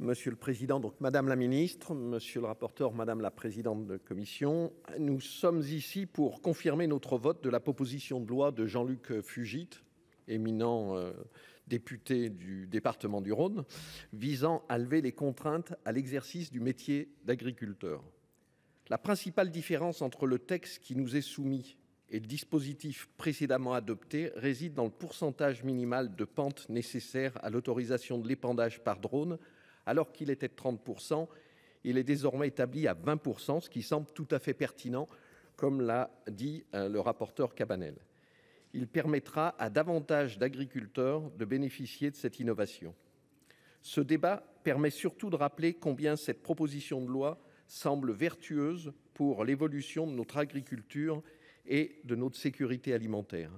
Monsieur le président, donc madame la ministre, monsieur le rapporteur, madame la présidente de commission, nous sommes ici pour confirmer notre vote de la proposition de loi de Jean-Luc Fugit, éminent député du département du Rhône, visant à lever les contraintes à l'exercice du métier d'agriculteur. La principale différence entre le texte qui nous est soumis et le dispositif précédemment adopté réside dans le pourcentage minimal de pente nécessaire à l'autorisation de l'épandage par drone. Alors qu'il était de 30%, il est désormais établi à 20%, ce qui semble tout à fait pertinent, comme l'a dit le rapporteur Cabanel. Il permettra à davantage d'agriculteurs de bénéficier de cette innovation. Ce débat permet surtout de rappeler combien cette proposition de loi semble vertueuse pour l'évolution de notre agriculture et de notre sécurité alimentaire.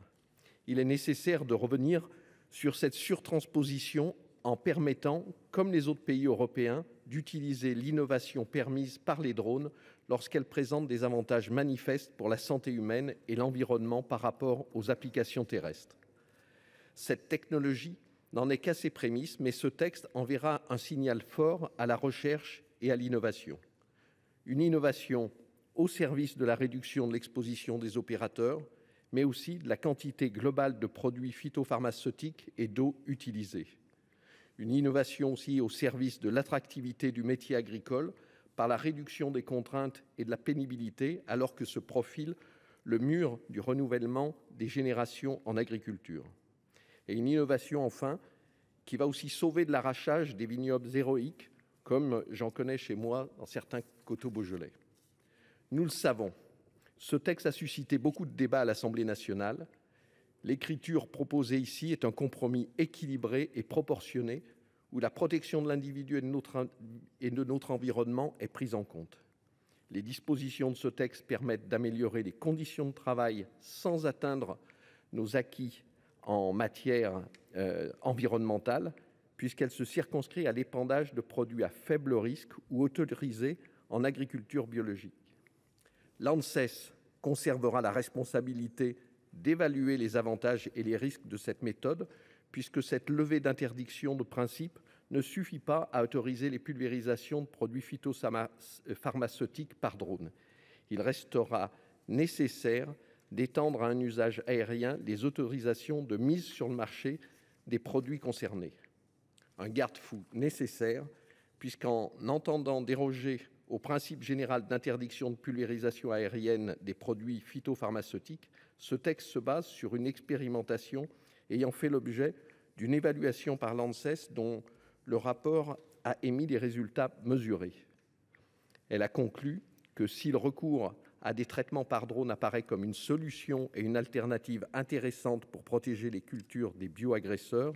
Il est nécessaire de revenir sur cette surtransposition en permettant, comme les autres pays européens, d'utiliser l'innovation permise par les drones lorsqu'elle présente des avantages manifestes pour la santé humaine et l'environnement par rapport aux applications terrestres. Cette technologie n'en est qu'à ses prémices, mais ce texte enverra un signal fort à la recherche et à l'innovation. Une innovation au service de la réduction de l'exposition des opérateurs, mais aussi de la quantité globale de produits phytopharmaceutiques et d'eau utilisée. Une innovation aussi au service de l'attractivité du métier agricole par la réduction des contraintes et de la pénibilité, alors que se profile le mur du renouvellement des générations en agriculture. Et une innovation enfin qui va aussi sauver de l'arrachage des vignobles héroïques, comme j'en connais chez moi dans certains coteaux beaujolais. Nous le savons, ce texte a suscité beaucoup de débats à l'Assemblée nationale. L'écriture proposée ici est un compromis équilibré et proportionné où la protection de l'individu et de notre environnement est prise en compte. Les dispositions de ce texte permettent d'améliorer les conditions de travail sans atteindre nos acquis en matière environnementale, puisqu'elle se circonscrit à l'épandage de produits à faible risque ou autorisés en agriculture biologique. L'ANSES conservera la responsabilité d'évaluer les avantages et les risques de cette méthode, puisque cette levée d'interdiction de principe ne suffit pas à autoriser les pulvérisations de produits phytopharmaceutiques par drone. Il restera nécessaire d'étendre à un usage aérien les autorisations de mise sur le marché des produits concernés. Un garde-fou nécessaire, puisqu'en entendant déroger au principe général d'interdiction de pulvérisation aérienne des produits phytopharmaceutiques, ce texte se base sur une expérimentation ayant fait l'objet d'une évaluation par l'ANSES dont le rapport a émis des résultats mesurés. Elle a conclu que si le recours à des traitements par drone apparaît comme une solution et une alternative intéressante pour protéger les cultures des bioagresseurs,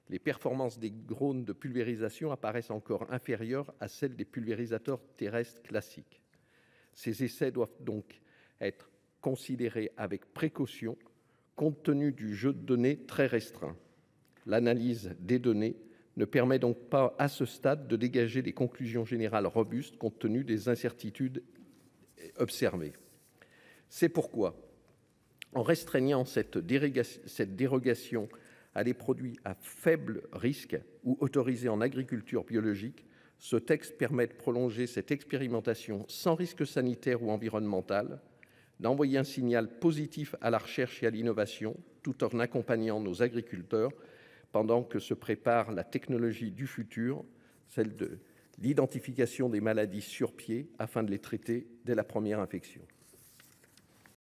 les performances des drones de pulvérisation apparaissent encore inférieures à celles des pulvérisateurs terrestres classiques. Ces essais doivent donc être considérés avec précaution, compte tenu du jeu de données très restreint. L'analyse des données ne permet donc pas à ce stade de dégager des conclusions générales robustes compte tenu des incertitudes observées. C'est pourquoi, en restreignant cette dérogation à des produits à faible risque ou autorisés en agriculture biologique, ce texte permet de prolonger cette expérimentation sans risque sanitaire ou environnemental, d'envoyer un signal positif à la recherche et à l'innovation, tout en accompagnant nos agriculteurs pendant que se prépare la technologie du futur, celle de l'identification des maladies sur pied afin de les traiter dès la première infection.